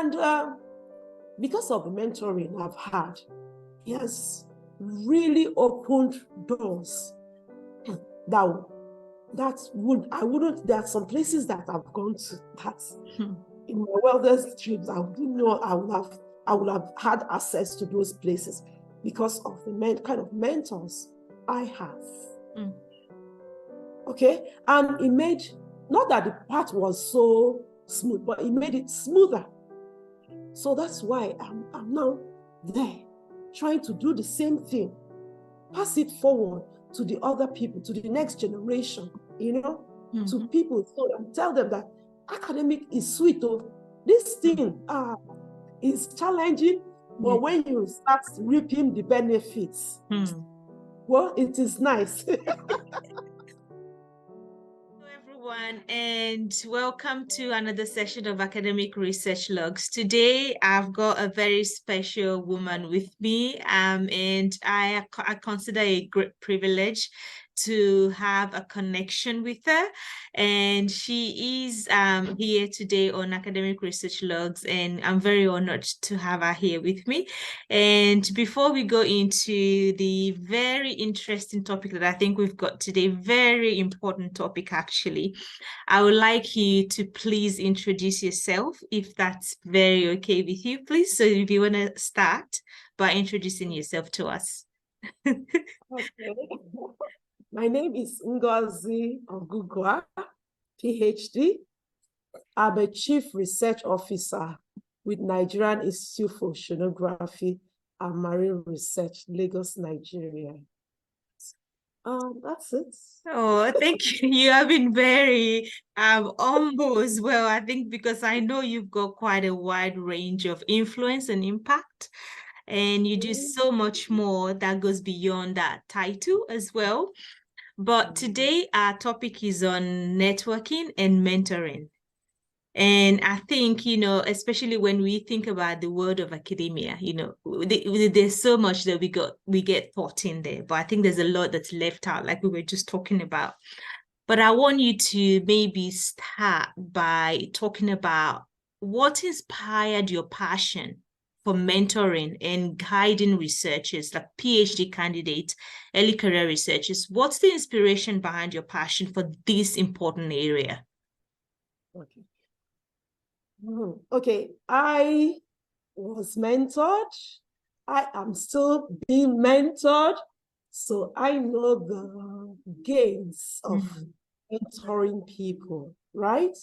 And because of the mentoring I've had, it has really opened doors there are some places that I've gone to that in my wildest dreams I didn't know I would have had access to those places because of the kind of mentors I have. Okay, and it made, not that the path was so smooth, but it made it smoother. So that's why I'm now there, trying to do the same thing, pass it forward to the other people, to the next generation, to people, so and tell them that academic is sweet. This thing is challenging, but when you start reaping the benefits, well, it is nice. Everyone, and welcome to another session of Academic Research Logs. Today, I've got a very special woman with me, and I consider a great privilege to have a connection with her. And she is here today on Academic Research Logs, and I'm very honored to have her here with me. And before we go into the very interesting topic that I think we've got today, very important topic actually, I would like you to please introduce yourself, if that's very okay with you, please. So if you want to start by introducing yourself to us. Okay. My name is Ngozi Oguguah, PhD. I'm a Chief Research Officer with Nigerian Institute for Oceanography and Marine Research, Lagos, Nigeria. That's it. Oh, thank you. You have been very humble as well, I think, because I know you've got quite a wide range of influence and impact, and you do so much more that goes beyond that title as well. But today our topic is on networking and mentoring. And I think, especially when we think about the world of academia, there's so much that we get taught in there, but I think there's a lot that's left out, like we were just talking about. But I want you to maybe start by talking about what inspired your passion for mentoring and guiding researchers, like PhD candidates, early career researchers. What's the inspiration behind your passion for this important area? Okay. Okay, I was mentored. I am still being mentored. So I know the gains of mentoring people, right?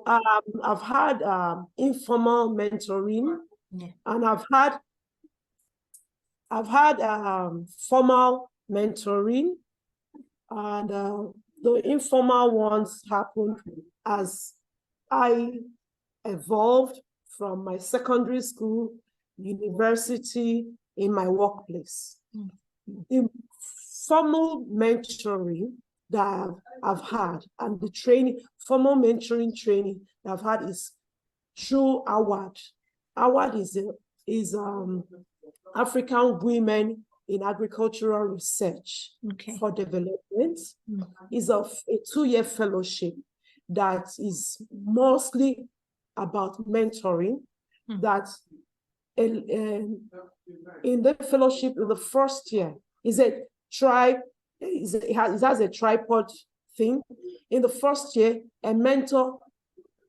I've had informal mentoring, and I've had formal mentoring, and the informal ones happened as I evolved from my secondary school, university, in my workplace. The formal mentoring that I've had, and the formal mentoring training that I've had, is through AWAD. AWAD is African Women in Agricultural Research for Development. It's a 2-year fellowship that is mostly about mentoring. That in the fellowship, in the first year, it has a tripod thing. In the first year, a mentor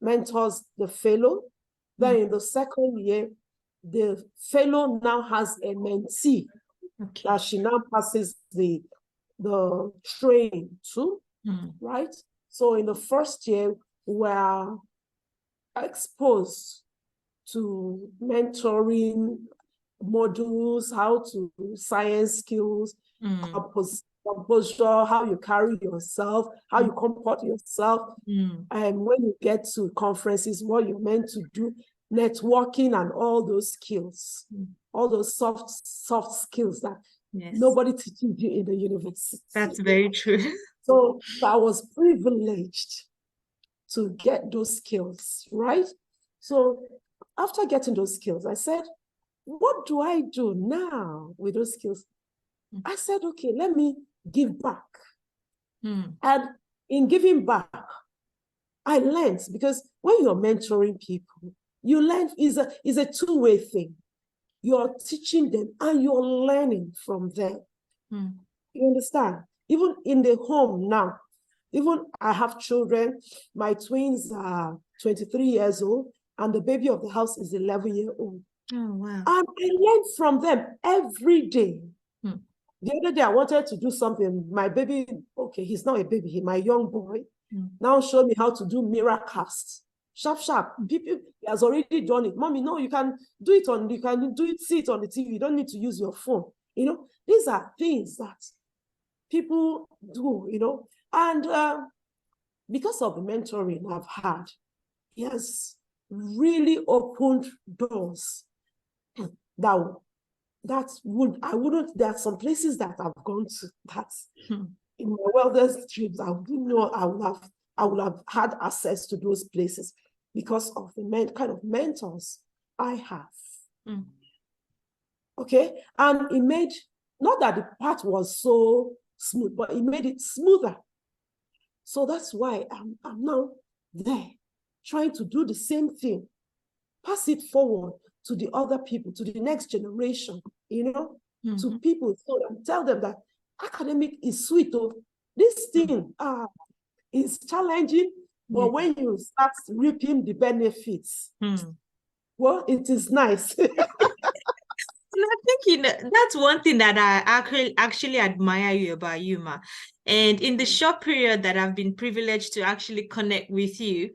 mentors the fellow. Then in the second year, the fellow now has a mentee that she now passes the training to, right? So in the first year, we're exposed to mentoring modules, how to science skills, composure, how you carry yourself, how you comport yourself. And when you get to conferences, what you're meant to do, networking and all those skills, all those soft skills that nobody teaches you in the university. That's very true. So I was privileged to get those skills, right? So after getting those skills, I said, what do I do now with those skills? I said, okay, let me give back. And in giving back, I learned, because when you're mentoring people, You learn is a two-way thing. You're teaching them and you're learning from them. You understand? Even in the home now, even I have children, my twins are 23 years old, and the baby of the house is 11-year-old. Oh, wow. And I learn from them every day. The other day, I wanted to do something. My baby, okay, he's not a baby, my young boy, now showed me how to do mirror cast. Sharp, sharp. People, he has already done it. Mommy, no, you can do it on, you can do it, see it on the TV. You don't need to use your phone. You know, these are things that people do, you know. And because of the mentoring I've had, he has really opened doors that there are some places that I've gone to that in my wildest trips, I didn't know I would have had access to those places because of the kind of mentors I have. Okay, and it made, not that the path was so smooth, but it made it smoother. So that's why I'm now there, trying to do the same thing, pass it forward to the other people, to the next generation, you know, to people, so tell them that academic is sweet. Oh, this thing is challenging, but when you start reaping the benefits, well, it is nice. And I think, you know, that's one thing that I actually admire you about you, Ma. And in the short period that I've been privileged to actually connect with you,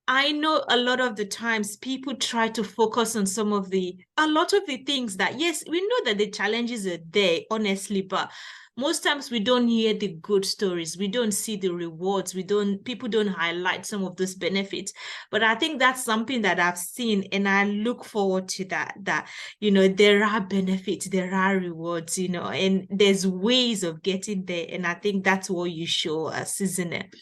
I know a lot of the times people try to focus on a lot of the things that, yes, we know that the challenges are there, honestly, but most times we don't hear the good stories. We don't see the rewards. People don't highlight some of those benefits. But I think that's something that I've seen, and I look forward to that, you know, there are benefits, there are rewards, you know, and there's ways of getting there. And I think that's what you show us, isn't it?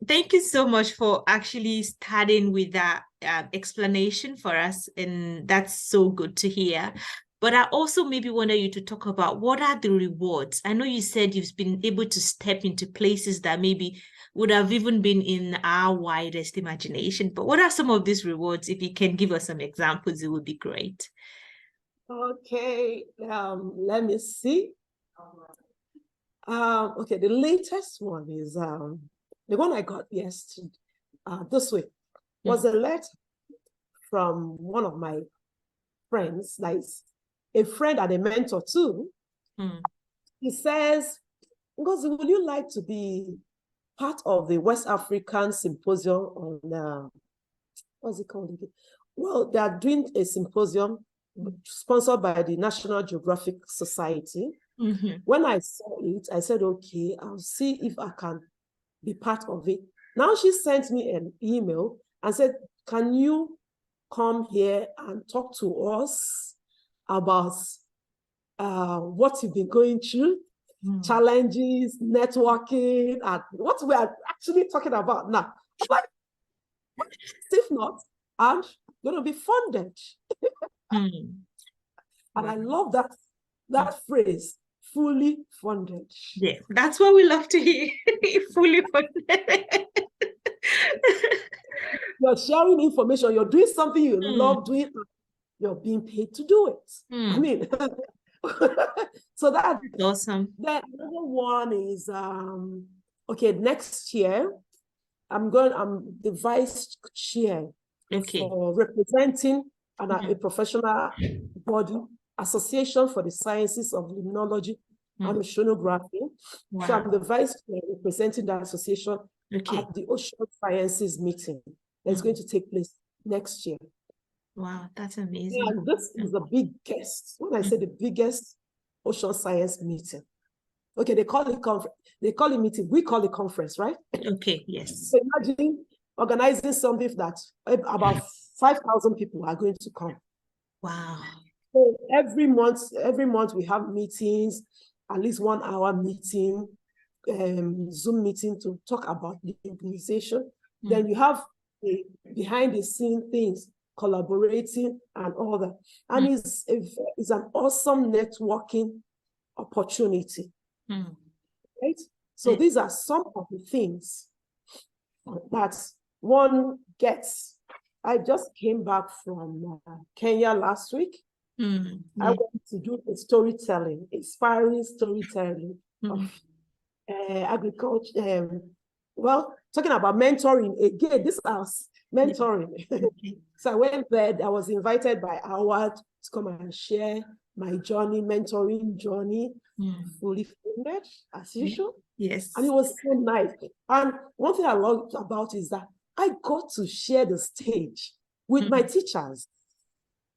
Thank you so much for actually starting with that explanation for us, and that's so good to hear. But I also maybe wanted you to talk about what are the rewards. I know you said you've been able to step into places that maybe would have even been in our widest imagination, but what are some of these rewards? If you can give us some examples, it would be great. Okay, let me see. Okay, the latest one is the one I got yesterday, this week, was a letter from one of my friends, nice, a friend and a mentor too. He says, Ngozi, would you like to be part of the West African Symposium on, what's it called again? Well, they are doing a symposium sponsored by the National Geographic Society. When I saw it, I said, okay, I'll see if I can be part of it. Now she sent me an email and said, can you come here and talk to us about what you've been going through, challenges, networking, and what we are actually talking about now. But if not, I'm going to be funded. And I love that phrase, fully funded. Yeah, that's what we love to hear. Fully funded. You're sharing information, you're doing something you love doing, you're being paid to do it. I mean, so that's awesome. Then another one is okay, next year I'm the vice chair for representing a professional body, Association for the Sciences of Limnology and Oceanography. Wow. So I'm the vice chair representing that association at the Ocean Sciences meeting that's going to take place next year. Wow, that's amazing. And this is the biggest, when I say the biggest ocean science meeting. Okay, they call it conference. They call it meeting. We call it conference, right? Okay, yes. So imagine organizing something that about 5,000 people are going to come. Wow. So every month we have meetings, at least 1 hour meeting, Zoom meeting to talk about the organization. Then you have the behind the scene things, collaborating and all that. And it's an awesome networking opportunity. Right? So these are some of the things that one gets I just came back from Kenya last week. I went to do a storytelling, inspiring storytelling of agriculture. Well, talking about mentoring again, this is mentoring. So I went there. I was invited by Howard to come and share my journey, mentoring journey, fully funded as usual. Yes. And it was so nice. And one thing I loved about is that I got to share the stage with my teachers.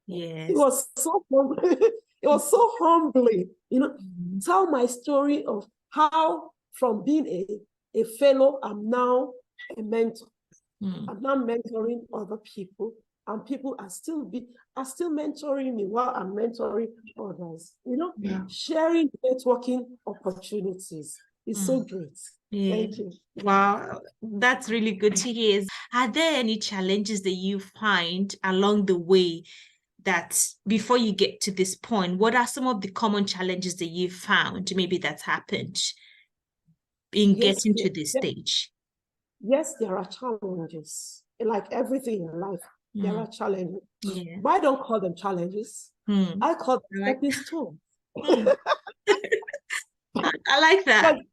Yes. It was so humbling. It was so humbling, tell my story of how from being a fellow, I'm now a mentor. I'm now mentoring other people, and people are still mentoring me while I'm mentoring others. Sharing networking opportunities is so great. Thank you. Wow, that's really good to hear. Are there any challenges that you find along the way that before you get to this point, what are some of the common challenges that you found maybe that's happened in getting to this stage? Yes, there are challenges. Like everything in life, there are challenges. But I don't call them challenges. I call them stepping stones. I like that. But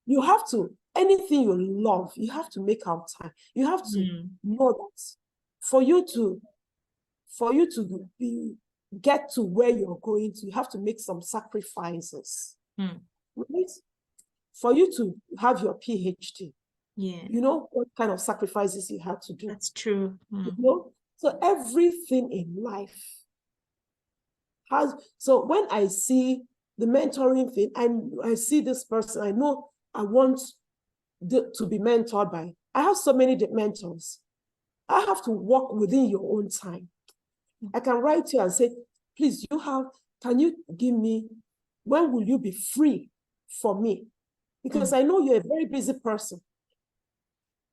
you have to, anything you love, you have to make out time. You have to know that for you to get to where you're going to, you have to make some sacrifices. Right? For you to have your PhD, you know what kind of sacrifices you had to do. That's true. So everything in life has, so when I see the mentoring thing, I see this person, I know I want to be mentored by. I have so many mentors. I have to work within your own time. I can write to you and say, please, can you give me, when will you be free for me? Because I know you're a very busy person.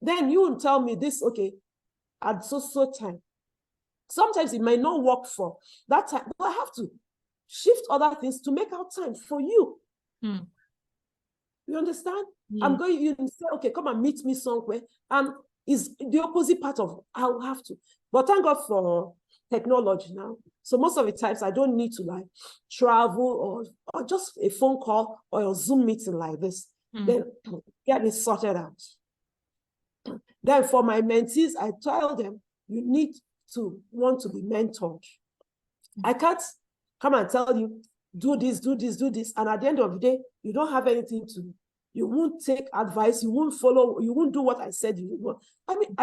Then you will tell me this, okay, at so time. Sometimes it might not work for that time, but I have to shift other things to make out time for you. You understand? I'm going, you say, okay, come and meet me somewhere. And is the opposite part of I'll have to. But thank God for technology now. So most of the times I don't need to like travel or just a phone call or a Zoom meeting like this. Then get it sorted out. Then for my mentees, I tell them, you need to want to be mentored. I can't come and tell you, do this, do this, do this. And at the end of the day, you don't have anything to do. You won't take advice. You won't follow. You won't do what I said you would. I mean,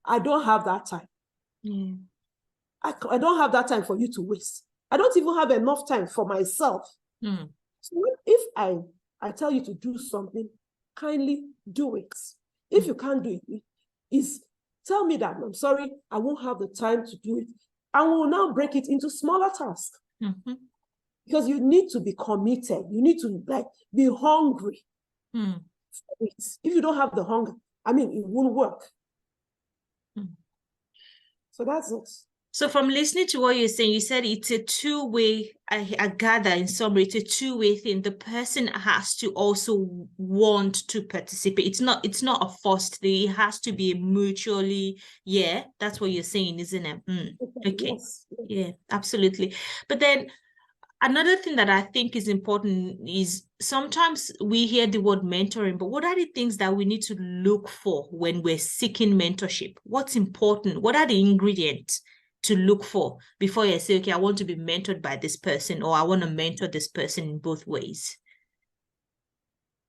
I don't have that time. I don't have that time for you to waste. I don't even have enough time for myself. So if I tell you to do something, kindly do it. If you can't do it, tell me that, I'm sorry, I won't have the time to do it. And we'll now break it into smaller tasks. Because you need to be committed. You need to be hungry. If you don't have the hunger, I mean, it won't work. So that's it. So from listening to what you're saying, you said it's a two-way, I gather in summary, it's a two-way thing. The person has to also want to participate. It's not a forced thing. It has to be mutually, that's what you're saying, isn't it? Okay. Yes. Yeah, absolutely. But then another thing that I think is important is sometimes we hear the word mentoring, but what are the things that we need to look for when we're seeking mentorship? What's important? What are the ingredients to look for before you say, okay, I want to be mentored by this person, or I want to mentor this person in both ways?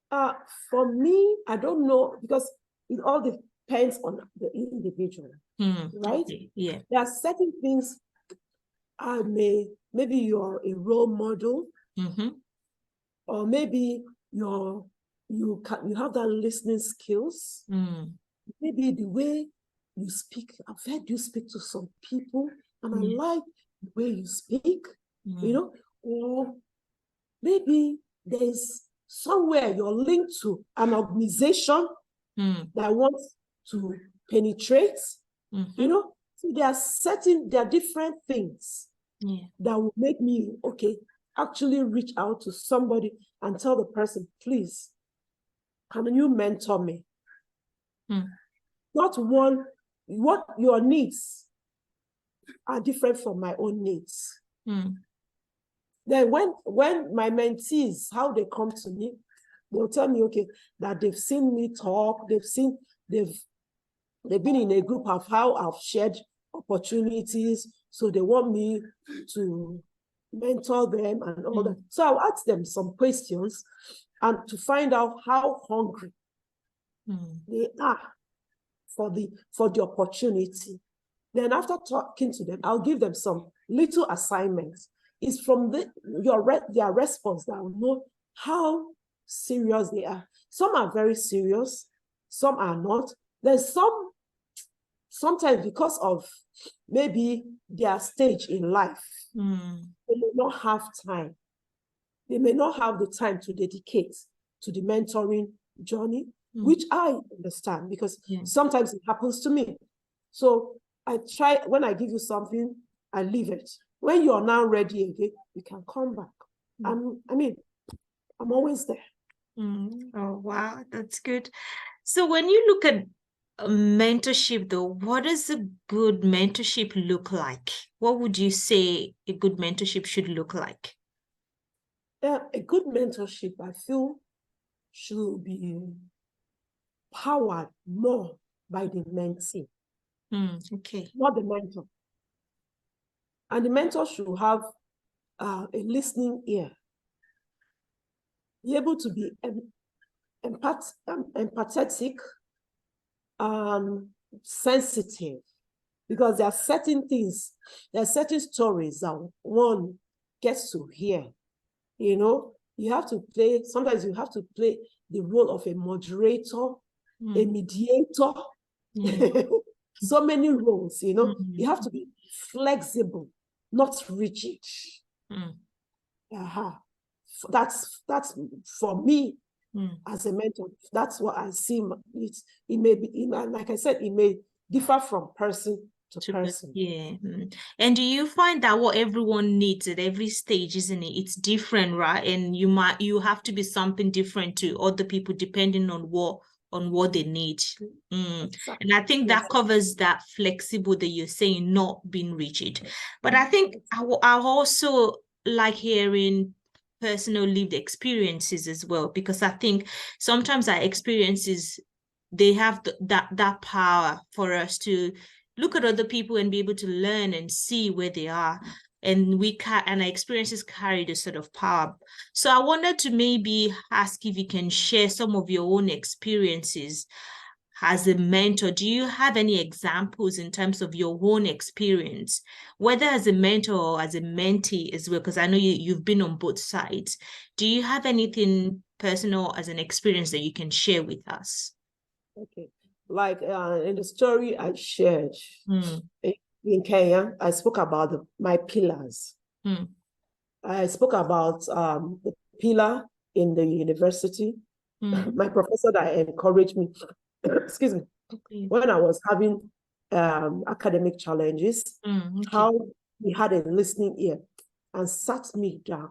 For me, I don't know, because it all depends on the individual, right? Okay. Yeah. There are certain things maybe you're a role model, or maybe you have that listening skills. Maybe the way you speak, I've heard you speak to some people, and I like the way you speak, or maybe there's somewhere you're linked to an organization that wants to penetrate, So there are different things that will make me, actually reach out to somebody and tell the person, please, can you mentor me? Not one what your needs are different from my own needs. Then when my mentees, how they come to me, they'll tell me, okay, that they've seen me talk, they've been in a group of how I've shared opportunities, so they want me to mentor them and all that. So I'll ask them some questions and to find out how hungry they are for the opportunity. Then after talking to them, I'll give them some little assignments. It's from their response that I'll know how serious they are. Some are very serious, some are not. There's sometimes because of maybe their stage in life, they may not have time. They may not have the time to dedicate to the mentoring journey, which I understand, because sometimes it happens to me. So I try, when I give you something, I leave it. When you are now ready again, you can come back. I'm always there. Oh, wow, that's good. So when you look at mentorship, though, what does a good mentorship look like? What would you say a good mentorship should look like? A good mentorship, I feel, should be powered more by the mentee. Okay. Not the mentor. And the mentor should have a listening ear. Be able to be empathetic and sensitive, because there are certain things, there are certain stories that one gets to hear. You know, sometimes you have to play the role of a moderator, a mediator, so many roles, you know. You have to be flexible, not rigid. That's for me as a mentor. That's what I see. It may be, like I said, it may differ from person to person. And do you find that what everyone needs at every stage, isn't it? It's different, right? And you have to be something different to other people depending on what they need. Exactly. And I think that covers that flexible that you're saying, not being rigid. But I think I also like hearing personal lived experiences as well, because I think sometimes our experiences, they have that power for us to look at other people and be able to learn and see where they are. And our experiences carry this sort of power. So I wanted to maybe ask if you can share some of your own experiences as a mentor. Do you have any examples in terms of your own experience, whether as a mentor or as a mentee as well? Because I know you've been on both sides. Do you have anything personal as an experience that you can share with us? Okay. Like in the story I shared in Kenya, I spoke about my pillars. I spoke about the pillar in the university. My professor that encouraged me, excuse me, when I was having academic challenges, how he had a listening ear and sat me down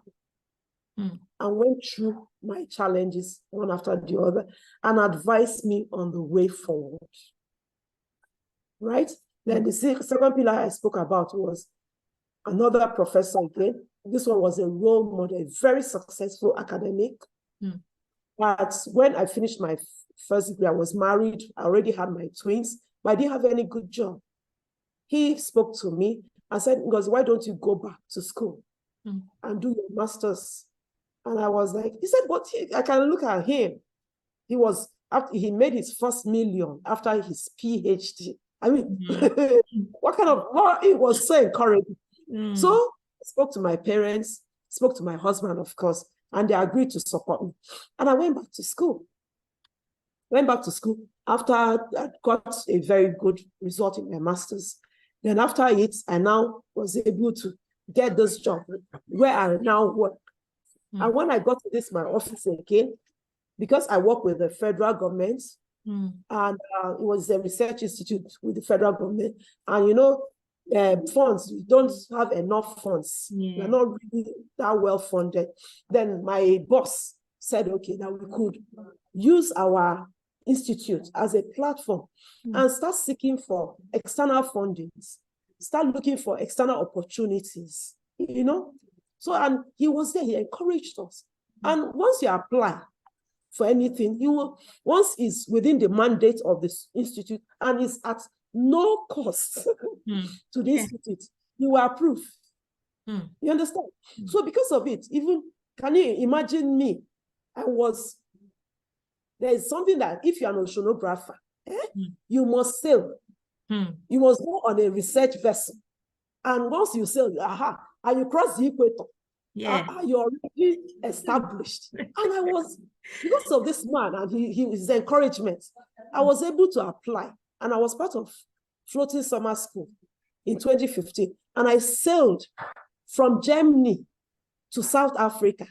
and went through my challenges one after the other and advised me on the way forward. Right? Then the second pillar I spoke about was another professor again. This one was a role model, a very successful academic. But when I finished my first degree, I was married, I already had my twins, but I didn't have any good job. He spoke to me and said, "Ngozi, why don't you go back to school and do your master's?" And I was like, he said, but I can look at him. He made his first million after his PhD. I mean, it was so encouraging. So I spoke to my parents, spoke to my husband, of course, and they agreed to support me. And I went back to school. After I got a very good result in my master's. Then after it, I now was able to get this job where I now work. And when I got to my office again, because I work with the federal government, and it was a research institute with the federal government, and you know, funds, we don't have enough funds. We're not really that well funded. Then my boss said, okay, now we could use our institute as a platform and start seeking for external fundings, start looking for external opportunities, you know. So, and he was there, he encouraged us. And once you apply for anything, you will, once it's within the mandate of this institute and is at no cost to the institute, you will approve. You understand? So because of it, even, can you imagine me? There is something that if you're an oceanographer, you must sail. You must go on a research vessel. And once you sail, and you cross the equator, you're already established. And I was, because of this man and his encouragement, I was able to apply. And I was part of Floating Summer School in 2015. And I sailed from Germany to South Africa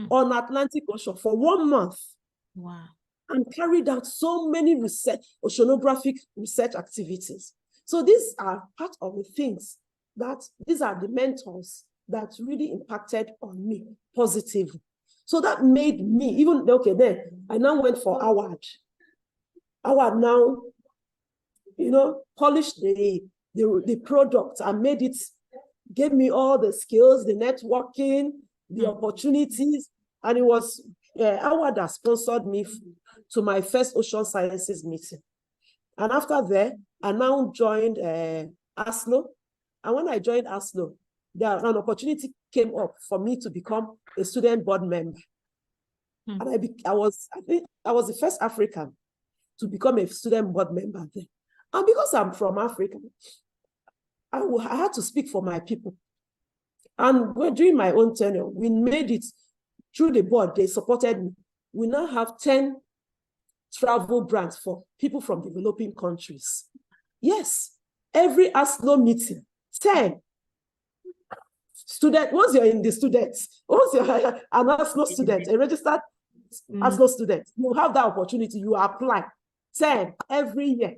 on Atlantic Ocean for 1 month. Wow. And carried out so many oceanographic research activities. So these are part of the things these are the mentors that really impacted on me positively. So that made me, then I now went for Howard. Howard now, polished the product and made it, gave me all the skills, the networking, the opportunities, and it was Howard that sponsored me to my first ocean sciences meeting. And after that, I now joined ASLO. And when I joined ASLO, an opportunity came up for me to become a student board member. And I was the first African to become a student board member then. And because I'm from Africa, I had to speak for my people. And during my own tenure, we made it through the board. They supported me. We now have 10 travel brands for people from developing countries. Yes, every ASLO meeting, 10 students. Once you're in the students, once you're an ASLO student, a registered ASLO student, you have that opportunity, you apply 10 every year.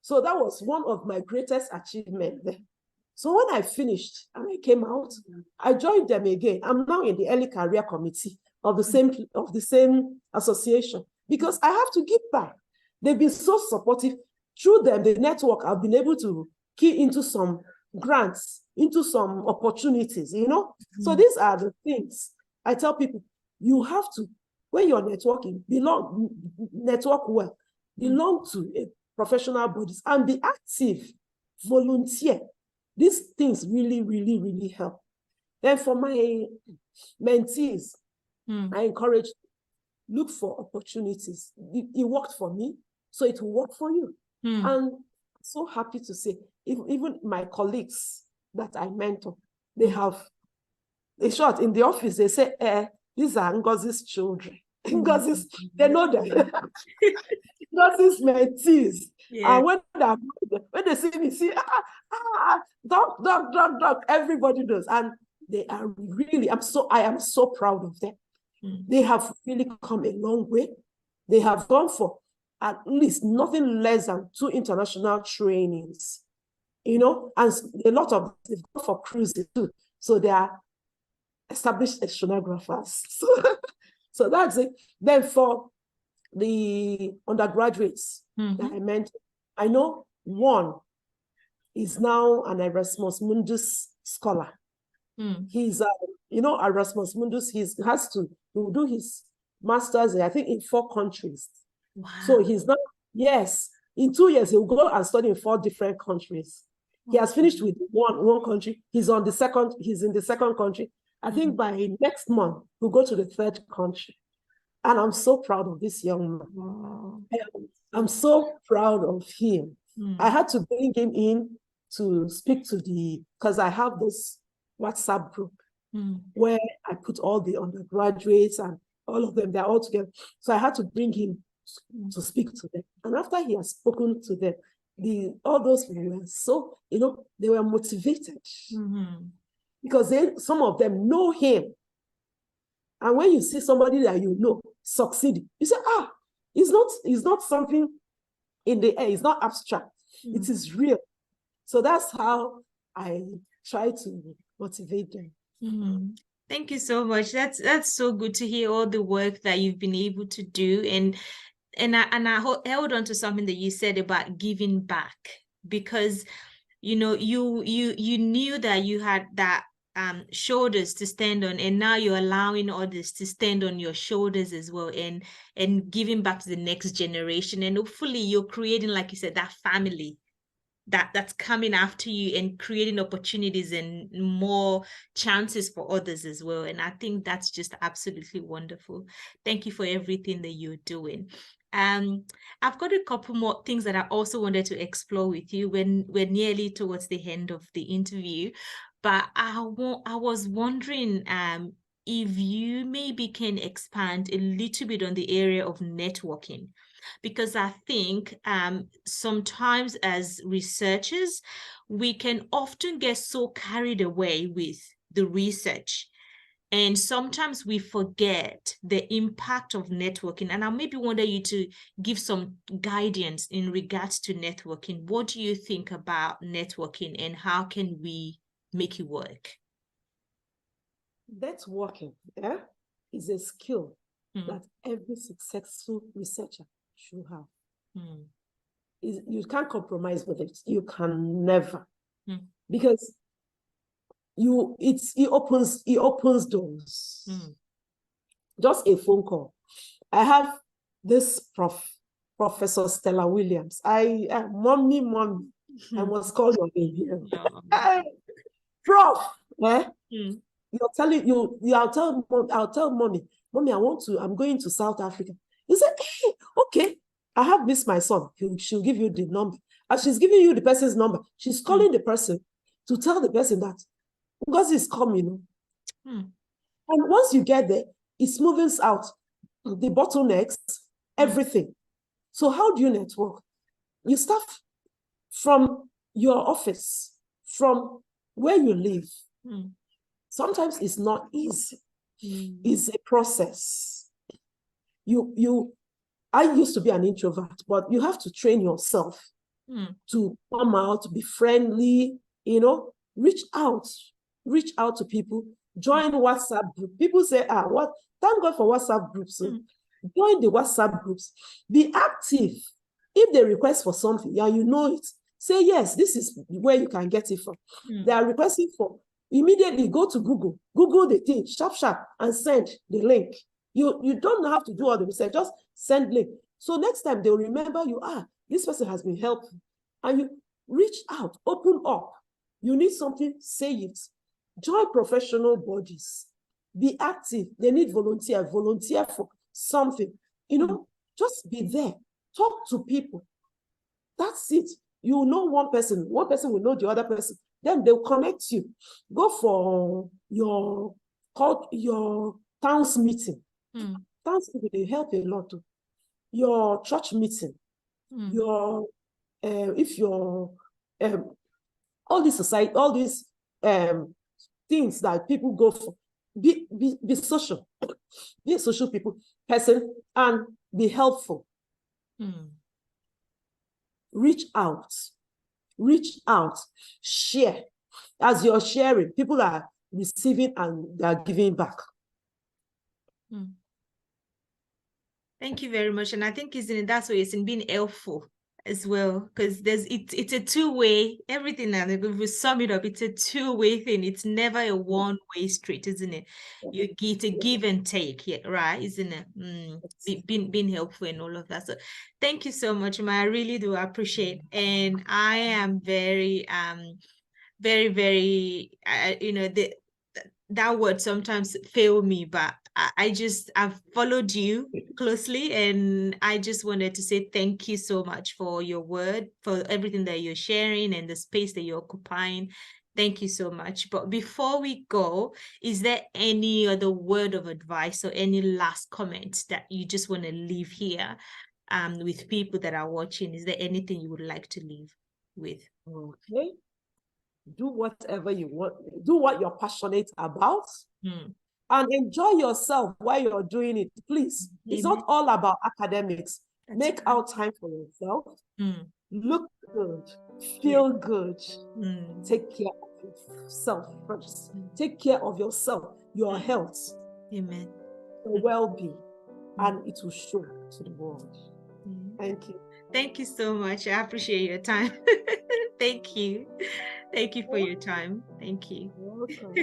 So that was one of my greatest achievements there. So when I finished and I came out, I joined them again. I'm now in the early career committee of the same association, because I have to give back. They've been so supportive. Through them, the network, I've been able to key into some grants, into some opportunities, So these are the things I tell people. You have to, when you're networking, network well, belong to a professional bodies and be active, volunteer. These things really, really, really help. Then for my mentees, I encourage, look for opportunities. It worked for me, so it will work for you. And I'm so happy to say, even my colleagues that I mentor, they have, in short, in the office, they say, these are Ngozi's children. Ngozi's, they know them. Ngozi's mentees. Yeah. And when they see me, doc, everybody does. And they are really, I am so proud of them. They have really come a long way. They have gone for at least nothing less than 2 international trainings, and a lot of them go for cruises too. So they are established oceanographers. So that's it. Then for the undergraduates that I mentioned, I know one is now an Erasmus Mundus scholar. He's, Erasmus Mundus, he will do his master's, I think, in 4 countries. Wow. So he's not, yes, in 2 years, he'll go and study in 4 different countries. He has finished with one country. He's in the second country. I think by next month, he'll go to the 3rd country. And I'm so proud of this young man. Wow. I'm so proud of him. I had to bring him in to speak to because I have this WhatsApp group where I put all the undergraduates and all of them, they're all together. So I had to bring him to speak to them. And after he has spoken to them, all those people were so, they were motivated because some of them know him. And when you see somebody that succeeding, you say, it's not something in the air, it's not abstract, it is real. So that's how I try to motivate them. Thank you so much. That's so good to hear all the work that you've been able to do. And held on to something that you said about giving back, because you knew that you had that shoulders to stand on, and now you're allowing others to stand on your shoulders as well, and giving back to the next generation, and hopefully you're creating, like you said, that family that's coming after you, and creating opportunities and more chances for others as well. And I think that's just absolutely wonderful. Thank you for everything that you're doing. I've got a couple more things that I also wanted to explore with you when we're nearly towards the end of the interview, but I was wondering if you maybe can expand a little bit on the area of networking, because I think sometimes as researchers, we can often get so carried away with the research. And sometimes we forget the impact of networking. And I maybe wonder you to give some guidance in regards to networking. What do you think about networking, and how can we make it work? Networking, is a skill that every successful researcher should have. You can't compromise with it. You can never, because it opens doors. Just a phone call. I have this Professor Stella Williams. Mommy, I must call your name here. Prof, I'll tell mommy, I'm going to South Africa. You say, hey, okay, I have missed my son. She'll give you the number. As she's giving you the person's number, she's calling the person to tell the person that Ngozi is coming. And once you get there, it smoothens out the bottlenecks, everything. So how do you network? You start from your office, from where you live. Sometimes it's not easy. It's a process. I used to be an introvert, but you have to train yourself to come out, to be friendly, reach out to people, join WhatsApp group. People say, thank God for WhatsApp groups. Join the WhatsApp groups. Be active. If they request for something, you know it, say, yes, this is where you can get it from. They are requesting for, immediately go to Google the thing, sharp, and send the link. You don't have to do all the research, just send link. So next time they'll remember you, this person has been helpful. And you reach out, open up. You need something, say it. Join professional bodies. Be active. They need volunteer for something. Just be there. Talk to people. That's it. You know one person will know the other person. Then they'll connect you. Go for your town's meeting. Town's meeting, they help a lot too. Your church meeting. Your all this society, all these things that people go for. Be social. Be a social person and be helpful. Reach out, share. As you're sharing, people are receiving and they are giving back. Thank you very much. And I think that's why it's in being helpful as well, because it's a two-way, everything. And if we sum it up, it's a two-way thing. It's never a one-way street, isn't it? You get a give and take, right? Isn't it? Being helpful and all of that. So thank you so much, Ma. I really do appreciate. And I am very very, very that word sometimes fail me, but I've followed you closely, and I just wanted to say thank you so much for your word, for everything that you're sharing and the space that you're occupying. Thank you so much. But before we go, is there any other word of advice or any last comment that you just want to leave here with people that are watching? Is there anything you would like to leave with? Okay. Do whatever you want. Do what you're passionate about. And enjoy yourself while you're doing it, please. It's not all about academics. Make out time for yourself. Look good. Feel good. Take care of yourself first. Take care of yourself, your health, Amen. your well-being, and it will show to the world. Thank you. Thank you so much. I appreciate your time. Thank you. Thank you for your time. Thank you. You're welcome.